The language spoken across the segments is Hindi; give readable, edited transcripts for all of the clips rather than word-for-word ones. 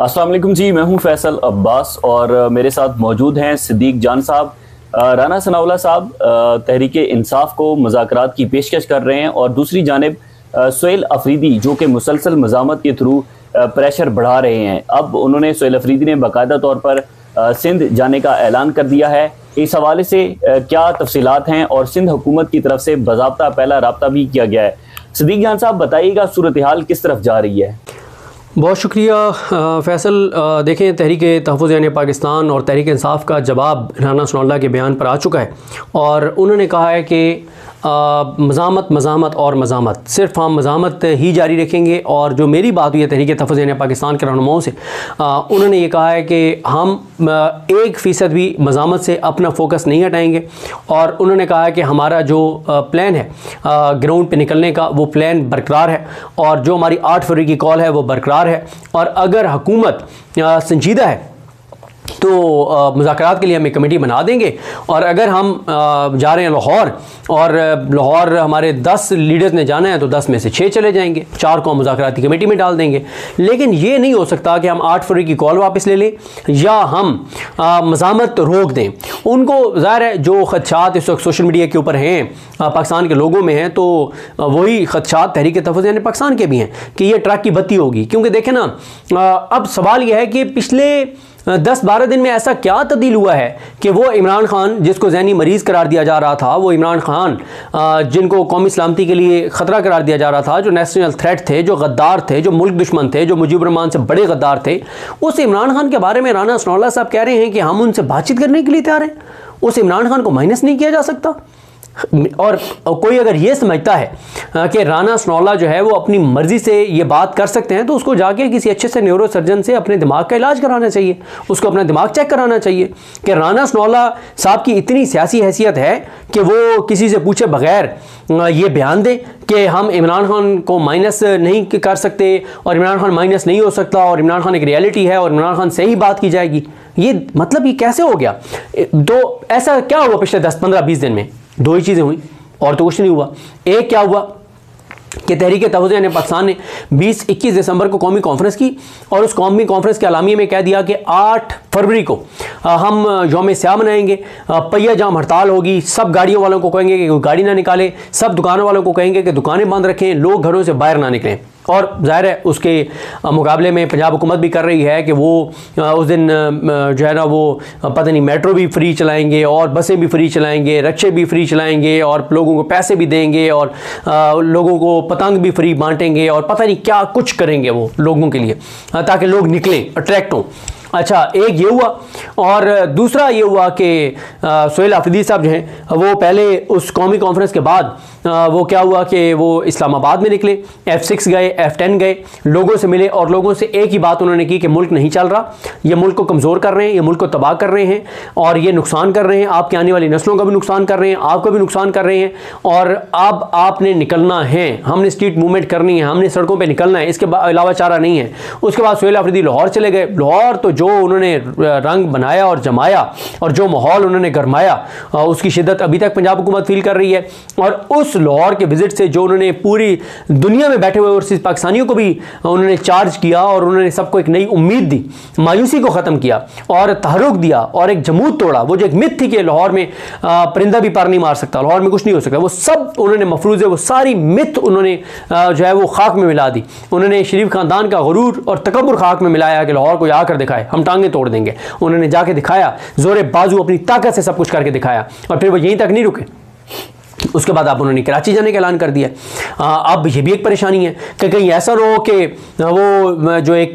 अस्सलाम वालेकुम जी, मैं हूं फैसल अब्बास और मेरे साथ मौजूद हैं सिद्दीक जान साहब। राना सनाउल्लाह साहब तहरीक इंसाफ को मुज़ाकरात की पेशकश कर रहे हैं और दूसरी जानिब सुहेल अफरीदी जो कि मुसलसल मज़ामत के थ्रू प्रेशर बढ़ा रहे हैं। अब उन्होंने सुहेल अफरीदी ने बाकायदा तौर पर सिंध जाने का ऐलान कर दिया है। इस हवाले से क्या तफसीलात हैं और सिंध हुकूमत की तरफ से बाज़ाब्ता पहला रब्ता भी किया गया है। सिद्दीक जान साहब बताइएगा, सूरत हाल किस तरफ जा रही है? बहुत शुक्रिया फैसल। देखें, तहरीक तहफ़्फ़ुज़ यानी पाकिस्तान और तहरीक इंसाफ का जवाब राना सनाउल्लाह के बयान पर आ चुका है और उन्होंने कहा है कि मज़ामत और मज़ामत, सिर्फ हम मज़ामत ही जारी रखेंगे। और जो मेरी बात हुई है तहरीक तहफ़्फ़ुज़ यानी पाकिस्तान के रहनुमाओं से, उन्होंने ये कहा है कि हम 1% भी मज़ामत से अपना फ़ोकस नहीं हटाएंगे और उन्होंने कहा है कि हमारा जो प्लान है ग्राउंड पे निकलने का, वो प्लान बरकरार है और जो हमारी 8 फरवरी की कॉल है वो बरकरार है। और अगर हुकूमत संजीदा है तो मुज़ाकरात के लिए हम एक कमेटी बना देंगे। और अगर हम जा रहे हैं लाहौर और लाहौर हमारे 10 लीडर्स ने जाना है तो 10 में से 6 चले जाएंगे, 4 को हम मुज़ाकराती कमेटी में डाल देंगे। लेकिन ये नहीं हो सकता कि हम 8 फरवरी की कॉल वापस ले लें या हम मज़ामत रोक दें। उनको ज़ाहिर है जो ख़दशात इस वक्त सोशल मीडिया के ऊपर हैं, पाकिस्तान के लोगों में हैं, तो वही ख़दशात तहरीक तहफ़्फ़ुज़ यानी पाकिस्तान के भी हैं कि ये ट्रक की बत्ती होगी। क्योंकि देखें ना, अब सवाल यह है कि पिछले 10-12 दिन में ऐसा क्या तब्दील हुआ है कि वो इमरान खान जिसको ज़हनी मरीज़ करार दिया जा रहा था, वो इमरान खान जिनको कौमी सलामती के लिए ख़तरा करार दिया जा रहा था, जो नेशनल थ्रेट थे, जो गद्दार थे, जो मुल्क दुश्मन थे, जो मुजीबुर रहमान से बड़े गद्दार थे, उस इमरान खान के बारे में राना सनाउल्लाह साहब कह रहे हैं कि हम उनसे बातचीत करने के लिए तैयार हैं। उस इमरान खान को माइनस नहीं किया जा सकता। और कोई अगर ये समझता है कि राना सनाउल्लाह जो है वो अपनी मर्ज़ी से ये बात कर सकते हैं, तो उसको जाके किसी अच्छे से न्यूरो सर्जन से अपने दिमाग का इलाज कराना चाहिए, उसको अपना दिमाग चेक कराना चाहिए कि राना सनाउल्लाह साहब की इतनी सियासी हैसियत है कि वो किसी से पूछे बगैर ये बयान दें कि हम इमरान खान को माइनस नहीं कर सकते और इमरान खान माइनस नहीं हो सकता और इमरान खान एक रियलिटी है और इमरान खान से ही बात की जाएगी। ये मतलब ये कैसे हो गया? तो ऐसा क्या हुआ पिछले 10-15-20 दिन में? 2 ही चीज़ें हुई और तो कुछ नहीं हुआ। एक क्या हुआ कि तहरीक तहफ़्फ़ुज़ यानी पाकिस्तान ने 20-21 दिसंबर को कौमी कॉन्फ्रेंस की और उस कौमी कॉन्फ्रेंस के अलामिये में कह दिया कि 8 फरवरी को हम यौम स्याह मनाएंगे, पहिया जाम हड़ताल होगी, सब गाड़ियों वालों को कहेंगे कि गाड़ी ना निकालें, सब दुकानों वालों को कहेंगे कि दुकानें बंद रखें, लोग घरों से बाहर ना निकलें। और ज़ाहिर है उसके मुकाबले में पंजाब हुकूमत भी कर रही है कि वो उस दिन जो है ना वो पता नहीं मेट्रो भी फ्री चलाएंगे और बसें भी फ्री चलाएंगे, रिक्शे भी फ्री चलाएंगे और लोगों को पैसे भी देंगे और लोगों को पतंग भी फ्री बांटेंगे और पता नहीं क्या कुछ करेंगे वो लोगों के लिए ताकि लोग निकलें, अट्रैक्ट हों। अच्छा, एक ये हुआ और दूसरा ये हुआ कि सुहेल अफरीदी साहब जो हैं वो पहले उस कौमी कॉन्फ्रेंस के बाद वो क्या हुआ कि वो इस्लामाबाद में निकले, F6 गए, F10 गए, लोगों से मिले और लोगों से एक ही बात उन्होंने की कि मुल्क नहीं चल रहा, ये मुल्क को कमज़ोर कर रहे हैं, ये मुल्क को तबाह कर रहे हैं और ये नुकसान कर रहे हैं, आपकी आने वाली नस्लों का भी नुकसान कर रहे हैं, आपका भी नुकसान कर रहे हैं और अब आपने निकलना है, हमने स्ट्रीट मूवमेंट करनी है, हमने सड़कों पर निकलना है, इसके अलावा चारा नहीं है। उसके बाद सुहेल अफरीदी लाहौर चले गए। लाहौर तो जो उन्होंने रंग बनाया और जमाया और जो माहौल उन्होंने गरमाया उसकी शिद्दत अभी तक पंजाब हुकूमत फील कर रही है। और उस लाहौर के विजिट से जो उन्होंने पूरी दुनिया में बैठे हुए ओवरसीज़ पाकिस्तानियों को भी उन्होंने चार्ज किया और उन्होंने सबको एक नई उम्मीद दी, मायूसी को ख़त्म किया और तहरुक दिया और एक जमूद तोड़ा। वो जो एक मिथ थी कि लाहौर में परिंदा भी पार नहीं मार सकता, लाहौर में कुछ नहीं हो सकता, वो सब उन्होंने मफरूज़ है, वो सारी मिथ उन्होंने जो है वो खाक में मिला दी। उन्होंने शरीफ ख़ानदान का गुरूर और तकब्बुर खाक में मिलाया कि लाहौर को आकर दिखाए, हम टांगें तोड़ देंगे। उन्होंने जाके दिखाया, जोरे बाजू अपनी ताकत से सब कुछ करके दिखाया और फिर वो यहीं तक नहीं रुके। उसके बाद अब उन्होंने कराची जाने का ऐलान कर दिया। अब ये भी एक परेशानी है कि कहीं ऐसा ना हो कि वो जो एक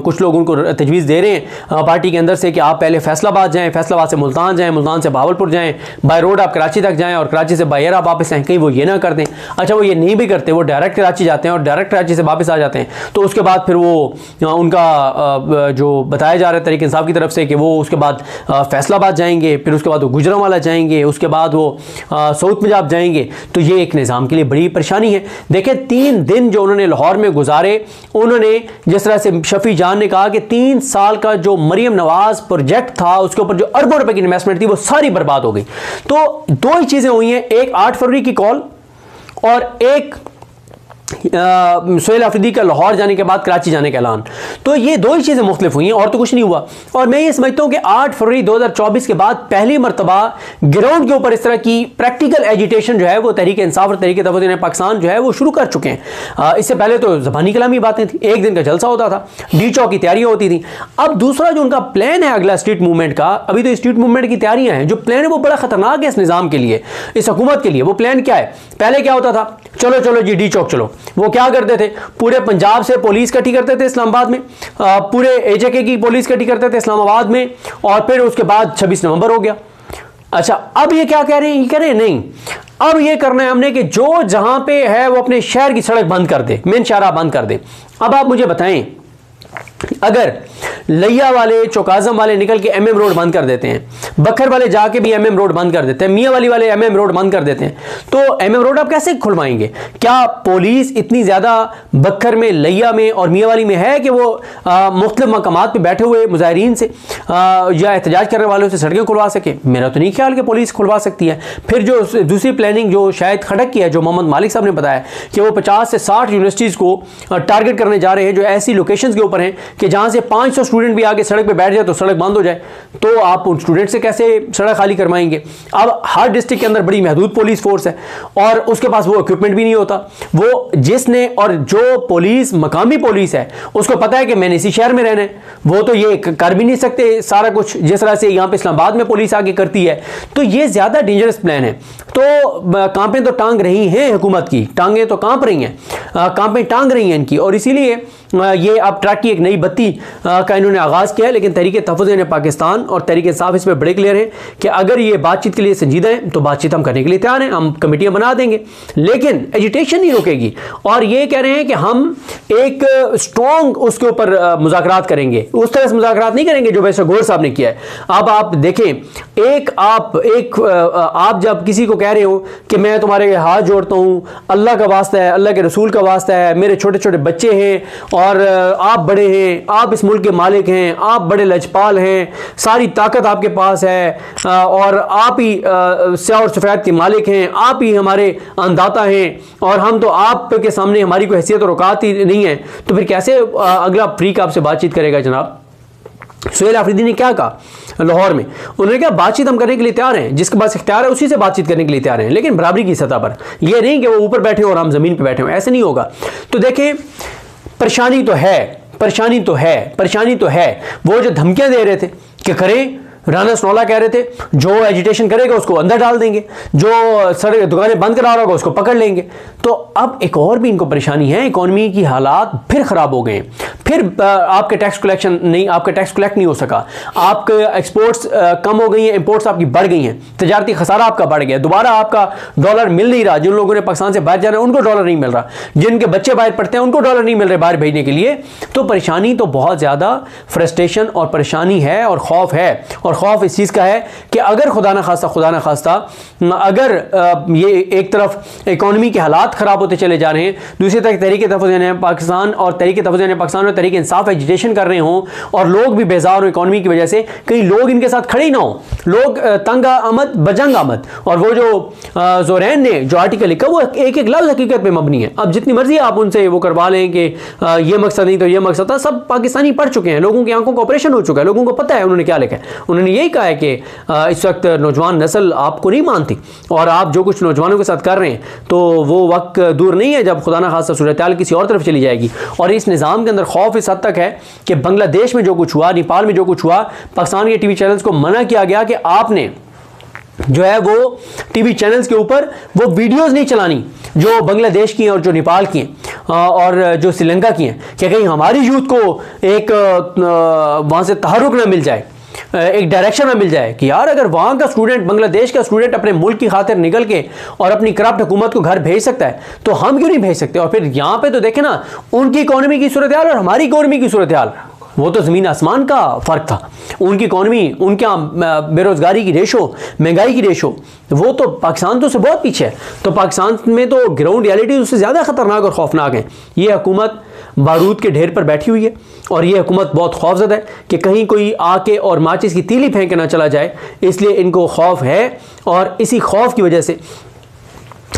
कुछ लोग उनको तजवीज़ दे रहे हैं पार्टी के अंदर से कि आप पहले फैसलाबाद जाएं, फैसलाबाद से मुल्तान जाएं, मुल्तान से बहावलपुर जाएं, बाय रोड आप कराची तक जाएं और कराची से बाय एयर आप वापस आएँ, कहीं वो ये ना कर दें। अच्छा, वो ये नहीं भी करते, वो डायरेक्ट कराची जाते हैं और डायरेक्ट कराची से वापस आ जाते हैं। तो उसके बाद फिर वो उनका जो बताया जा रहा है तहरीक इंसाफ की तरफ से कि वो उसके बाद फैसलाबाद जाएंगे, फिर उसके बाद वो गुजरांवाला जाएंगे, उसके बाद वो साउथ पंजाब जाएंगे। तो ये एक निज़ाम के लिए बड़ी परेशानी है। देखें, 3 दिन जो उन्होंने लाहौर में गुजारे, उन्होंने जिस तरह से शफी जान ने कहा कि 3 साल का जो मरियम नवाज प्रोजेक्ट था उसके ऊपर जो अरबों रुपए की इन्वेस्टमेंट थी वो सारी बर्बाद हो गई। तो 2 ही चीज़ें हुई हैं, एक 8 फरवरी की कॉल और एक सुहेल अफरीदी का लाहौर जाने के बाद कराची जाने का ऐलान। तो ये दो ही चीज़ें मुख्तलिफ हुई हैं और तो कुछ नहीं हुआ। और मैं ये समझता हूँ कि 8 फरवरी 2024 के बाद पहली मरतबा ग्राउंड के ऊपर इस तरह की प्रैक्टिकल एजिटेशन जो है वो तहरीक इंसाफ और तहरीक तफव्वुज़ पाकिस्तान जो है वो शुरू कर चुके हैं। इससे पहले तो ज़बानी कलामी बातें थी, एक दिन का जलसा होता था, डी चौक की तैयारियाँ होती थी। अब दूसरा जो उनका प्लान है अगला स्ट्रीट मूवमेंट का, अभी तो स्ट्रीट मूवमेंट की तैयारियाँ हैं, जो प्लान है वो बड़ा खतरनाक है इस निज़ाम के लिए, इस हुकूमत के लिए। वो प्लान क्या है? पहले क्या होता था, चलो चलो जी डी चौक चलो। वो क्या करते थे, पूरे पंजाब से पुलिस इकट्ठी करते थे इस्लामाबाद में, पूरे एजेके की पुलिस इकट्ठी करते थे इस्लामाबाद में, और फिर उसके बाद 26 नवंबर हो गया। अच्छा, अब ये क्या कह रहे हैं? ये कह रहे हैं नहीं, अब ये करना है हमने कि जो जहां पे है वो अपने शहर की सड़क बंद कर दे, मेन शाहराह बंद कर दे। अब आप मुझे बताएं, अगर लिया वाले चौकाज़म वाले निकल के एमएम रोड बंद कर देते हैं, बखर वाले जाके भी एमएम रोड बंद कर देते हैं, मियाँ वाली वाले एमएम रोड बंद कर देते हैं, तो एमएम रोड आप कैसे खुलवाएंगे? क्या पुलिस इतनी ज़्यादा बखर में, लिया में और मियाँ वाली में है कि वो मुख्तलिफ मकामात पे बैठे हुए मुजाहिरीन से या एहतजाज करने वालों से सड़कें खुलवा सके? मेरा तो नहीं ख्याल कि पुलिस खुलवा सकती है। फिर जो दूसरी प्लानिंग जो शायद खटक की है, जो मोहम्मद मालिक साहब ने बताया कि वो 50 से 60 यूनिवर्सिटीज़ को टारगेट करने जा रहे हैं जो ऐसी लोकेशंस के ऊपर हैं कि जहां से 500 स्टूडेंट भी आगे सड़क पे बैठ जाए तो सड़क बंद हो जाए, तो आप उन स्टूडेंट से कैसे सड़क खाली करवाएंगे? अब हर डिस्ट्रिक्ट के अंदर बड़ी महदूद पुलिस फोर्स है और उसके पास वो इक्विपमेंट भी नहीं होता। वो जिसने, और जो पुलिस मकामी पुलिस है उसको पता है कि मैंने इसी शहर में रहना है, वो तो ये कर भी नहीं सकते सारा कुछ जिस तरह से यहाँ पे इस्लामाबाद में पुलिस आगे करती है। तो ये ज़्यादा डेंजरस प्लान है। तो कांपें तो टांग रही हैं हुकूमत की, टांगें तो कांप रही हैं, कांपें टांग रही हैं इनकी, और इसीलिए ये अब ट्रैक की एक नई बत्ती का इन्होंने आगाज़ किया है। लेकिन तहरीक तहफ़्फ़ुज़ पाकिस्तान और तहरीक इंसाफ इस पर बड़े क्लियर हैं कि अगर ये बातचीत के लिए संजीदा है तो बातचीत हम करने के लिए तैयार हैं, हम कमेटियां बना देंगे, लेकिन एजिटेशन नहीं रुकेगी। और ये कह रहे हैं कि हम एक स्ट्रॉन्ग उसके ऊपर मुज़ाकरात करेंगे, उस तरह से मुज़ाकरात नहीं करेंगे जो वैसे गौर साहब ने किया है। अब आप देखें, आप जब किसी को कह रहे हो कि मैं तुम्हारे हाथ जोड़ता हूँ, अल्लाह का वास्ता है, अल्लाह के रसूल का वास्ता है, मेरे छोटे छोटे बच्चे हैं और आप बड़े हैं, आप इस मुल्क के मालिक हैं, आप बड़े लजपाल हैं, सारी ताकत आपके पास है और आप ही स्याह और सफ़ेद के मालिक हैं, आप ही हमारे अन्नदाता हैं और हम तो आप के सामने हमारी कोई हैसियत और औकात ही नहीं है, तो फिर कैसे अगला फ्रीक आपसे बातचीत करेगा? जनाब सुहेल अफरीदी ने क्या कहा लाहौर में? उन्होंने कहा बातचीत हम करने के लिए तैयार हैं, जिसके पास इख्तियार है उसी से बातचीत करने के लिए तैयार हैं, लेकिन बराबरी की सतह पर। यह नहीं कि वो ऊपर बैठे हो और हम ज़मीन पर बैठे हो, ऐसे नहीं होगा। तो देखें, परेशानी तो है, परेशानी तो है, परेशानी तो है। वो जो धमकियां दे रहे थे कि करें, राना सनौला कह रहे थे जो एजिटेशन करेगा उसको अंदर डाल देंगे, जो सड़क दुकानें बंद करा रहा होगा उसको पकड़ लेंगे। तो अब एक और भी इनको परेशानी है, इकॉनमी की हालात फिर ख़राब हो गए, फिर आपके टैक्स कलेक्शन नहीं, आपका टैक्स कलेक्ट नहीं हो सका, आपके एक्सपोर्ट्स कम हो गई हैं, इंपोर्ट्स आपकी बढ़ गई हैं, तजारती खसारा आपका बढ़ गया, दोबारा आपका डॉलर मिल नहीं रहा। जिन लोगों ने पाकिस्तान से बाहर जाना है उनको डॉलर नहीं मिल रहा, जिनके बच्चे बाहर पढ़ते हैं उनको डॉलर नहीं मिल रहे बाहर भेजने के लिए। तो परेशानी तो बहुत ज़्यादा फ्रस्ट्रेशन और परेशानी है और खौफ है। और खौफ इस चीज़ का है कि अगर खुदा ना खास्ता अगर ये एक तरफ इकॉनमी के हालात ख़राब होते चले जा रहे हैं, दूसरी तरफ तहरीक तहफ़्फ़ुज़ पाकिस्तान और तहरीक तहफ़्फ़ुज़ पाकिस्तान और तहरीक इंसाफ एजिटेशन कर रहे हों और लोग भी बेजार हो इकॉनमी की वजह से, कई लोग इनके साथ खड़े ही ना हो, लोग तंग आमद बजंग आमद। और वो जो ज़ोरैन ने जो आर्टिकल लिखा वो एक एक लफ्ज़ हकीकत पे मबनी है। अब जितनी मर्जी आप उनसे वो करवा लें कि ये मकसद नहीं तो ये मकसद था, सब पाकिस्तानी पढ़ चुके हैं, लोगों की आंखों का ऑपरेशन हो चुका है, लोगों को पता है उन्होंने क्या लिखा है। उन्होंने यही कहा है कि इस वक्त नौजवान नस्ल आपको नहीं मानती और आप जो कुछ नौजवानों के साथ कर रहे हैं तो वो वक्त दूर नहीं है जब खुदा न खास्ता सूरत हाल किसी और तरफ चली जाएगी। और इस निज़ाम के अंदर खौफ इस हद तक है कि बांग्लादेश में जो कुछ हुआ, नेपाल में जो कुछ हुआ, पाकिस्तान के टीवी चैनल्स को मना किया गया कि आपने जो है वो टीवी चैनल्स के ऊपर वो वीडियोस नहीं चलानी जो बांग्लादेश की हैं और जो नेपाल की हैं और जो श्रीलंका की हैं, कि कहीं हमारी यूथ को एक वहाँ से तहरुक ना मिल जाए, एक डायरेक्शन में मिल जाए कि यार अगर वहाँ का स्टूडेंट, बांग्लादेश का स्टूडेंट अपने मुल्क की खातिर निकल के और अपनी करप्ट हुकूमत को घर भेज सकता है तो हम क्यों नहीं भेज सकते। और फिर यहाँ पे तो देखें ना, उनकी इकॉनमी की सूरत हाल और हमारी इकॉनमी की सूरत हाल, वो तो ज़मीन आसमान का फ़र्क था। उनकी इकॉनमी, उनके यहाँ बेरोज़गारी की रेशो, महंगाई की रेशो, वो तो पाकिस्तान तो उससे बहुत पीछे है। तो पाकिस्तान में तो ग्राउंड रियलिटी उससे ज़्यादा ख़तरनाक और खौफनाक है। ये हुकूमत बारूद के ढेर पर बैठी हुई है और ये हुकूमत बहुत खौफजदा है कि कहीं कोई आके और माचिस की तीली फेंक के ना चला जाए, इसलिए इनको खौफ है। और इसी खौफ की वजह से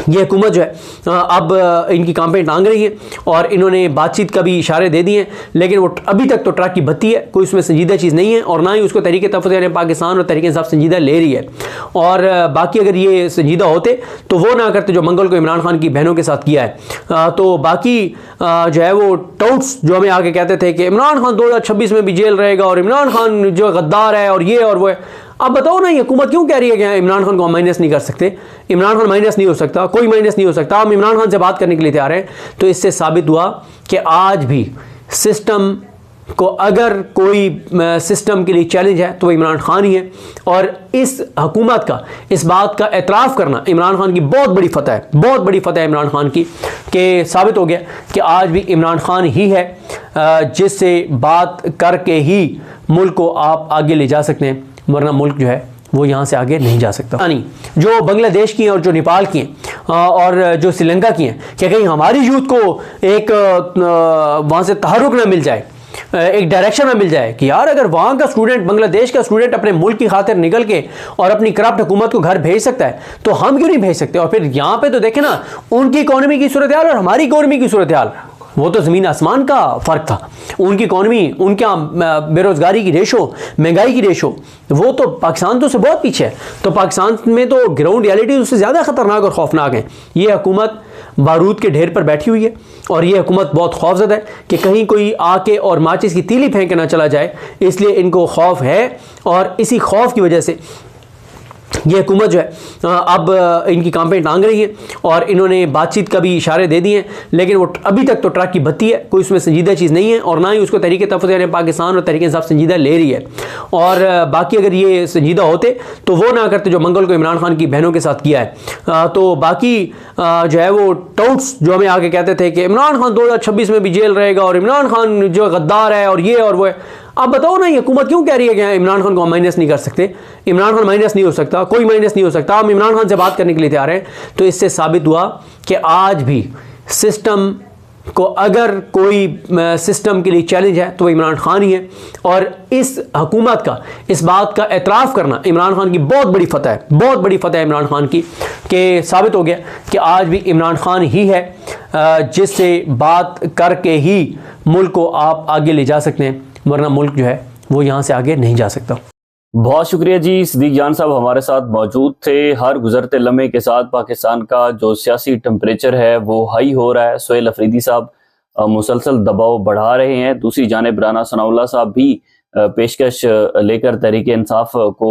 ये हुकूमत जो है अब इनकी कांपें टांग रही है और इन्होंने बातचीत का भी इशारे दे दिए हैं, लेकिन वो अभी तक तो ट्रक की बत्ती है, कोई उसमें संजीदा चीज़ नहीं है और ना ही उसको तहरीक तहफ़्फ़ुज़ यानी पाकिस्तान और तहरीक इंसाफ संजीदा ले रही है। और बाकी अगर ये संजीदा होते तो वो ना करते जो मंगल को इमरान खान की बहनों के साथ किया है। तो बाकी जो है वो टाउट्स जो हमें आके कहते थे कि इमरान खान 2026 में भी जेल रहेगा और इमरान खान जो गद्दार है और ये और वो है, अब बताओ ना ये हुकूमत क्यों कह रही है कि इमरान खान को हम माइनस नहीं कर सकते। इमरान खान माइनस नहीं हो सकता, कोई माइनस नहीं हो सकता, हम इमरान खान से बात करने के लिए तैयार हैं। तो इससे साबित हुआ कि आज भी सिस्टम को अगर कोई सिस्टम के लिए चैलेंज है तो वो इमरान खान ही है। और इस हुकूमत का इस बात का एतराफ़ करना इमरान खान की बहुत बड़ी फतह है, बहुत बड़ी फतह है इमरान खान की, कि साबित हो गया कि आज भी इमरान खान ही है जिससे बात करके ही मुल्क को आप आगे ले जा सकते हैं, वरना मुल्क जो है वो यहाँ से आगे नहीं जा सकता। नहीं, जो बांग्लादेश की हैं और जो नेपाल की हैं और जो श्रीलंका की हैं, क्या कहीं हमारी यूथ को एक वहाँ से तहरुक ना मिल जाए, एक डायरेक्शन में मिल जाए कि यार अगर वहाँ का स्टूडेंट, बांग्लादेश का स्टूडेंट अपने मुल्क की खातिर निकल के और अपनी करप्ट हुकूमत को घर भेज सकता है तो हम क्यों नहीं भेज सकते। और फिर यहाँ पे तो देखें ना, उनकी इकोनॉमी की सूरत हाल और हमारी इकोनॉमी की सूरत हाल, वो तो ज़मीन आसमान का फ़र्क था। उनकी इकॉनमी, उनके बेरोज़गारी की रेशो, महंगाई की रेशो, वो तो पाकिस्तान तो उससे बहुत पीछे है। तो पाकिस्तान में तो ग्राउंड रियलिटी उससे ज़्यादा ख़तरनाक और खौफनाक है। ये हुकूमत बारूद के ढेर पर बैठी हुई है और ये हुकूमत बहुत खौफजदा है कि कहीं कोई आके और माचिस की तीली फेंक के ना चला जाए, इसलिए इनको खौफ है। और इसी खौफ की वजह से ये हुकूमत जो है अब इनकी कांपें टांग रही है और इन्होंने बातचीत का भी इशारे दे दिए हैं, लेकिन वो अभी तक तो ट्रक की बत्ती है, कोई उसमें संजीदा चीज़ नहीं है और ना ही उसको तहरीक तहफ़्फ़ुज़ यानी पाकिस्तान और तहरीक इंसाफ संजीदा ले रही है। और बाकी अगर ये संजीदा होते तो वो ना करते जो मंगल को इमरान खान की बहनों के साथ किया है। तो बाकी जो है वो टाउट्स जो हमें आके कहते थे कि इमरान खान 2026 में भी जेल रहेगा और इमरान खान जो गद्दार है और ये और वो है, अब बताओ ना ये हुकूमत क्यों कह रही है कि इमरान खान को हम माइनस नहीं कर सकते। इमरान खान माइनस नहीं हो सकता, कोई माइनस नहीं हो सकता, हम इमरान खान से बात करने के लिए तैयार हैं। तो इससे साबित हुआ कि आज भी सिस्टम को अगर कोई सिस्टम के लिए चैलेंज है तो वो इमरान खान ही है। और इस हुकूमत का इस बात का एतराफ़ करना इमरान खान की बहुत बड़ी फतह है, बहुत बड़ी फतह है इमरान खान की, कि साबित हो गया कि आज भी इमरान खान ही है जिससे बात करके ही मुल्क को आप आगे ले जा सकते हैं, वरना मुल्क जो है वो यहाँ से आगे नहीं जा सकता। बहुत शुक्रिया जी, सिद्दीक जान साहब हमारे साथ मौजूद थे। हर गुजरते लम्हे के साथ पाकिस्तान का जो सियासी टेम्परेचर है वो हाई हो रहा है। सोहेल अफरीदी साहब मुसलसल दबाव बढ़ा रहे हैं। दूसरी जानिब राना सनाउल्लाह साहब भी पेशकश लेकर तहरीक इंसाफ को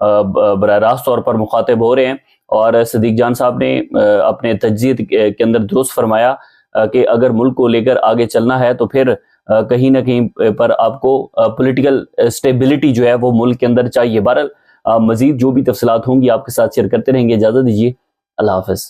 बराह रास्त तौर पर मुखातिब हो रहे हैं। और सिद्दीक जान साहब ने अपने तज्ज़ियत के अंदर दुरुस्त फरमाया कि अगर मुल्क को लेकर आगे चलना है तो फिर कहीं ना कहीं पर आपको पॉलिटिकल स्टेबिलिटी जो है वो मुल्क के अंदर चाहिए। बहरहाल मजीद जो भी तफसीलात होंगी आपके साथ शेयर करते रहेंगे। इजाज़त दीजिए, अल्लाह हाफ़िज़।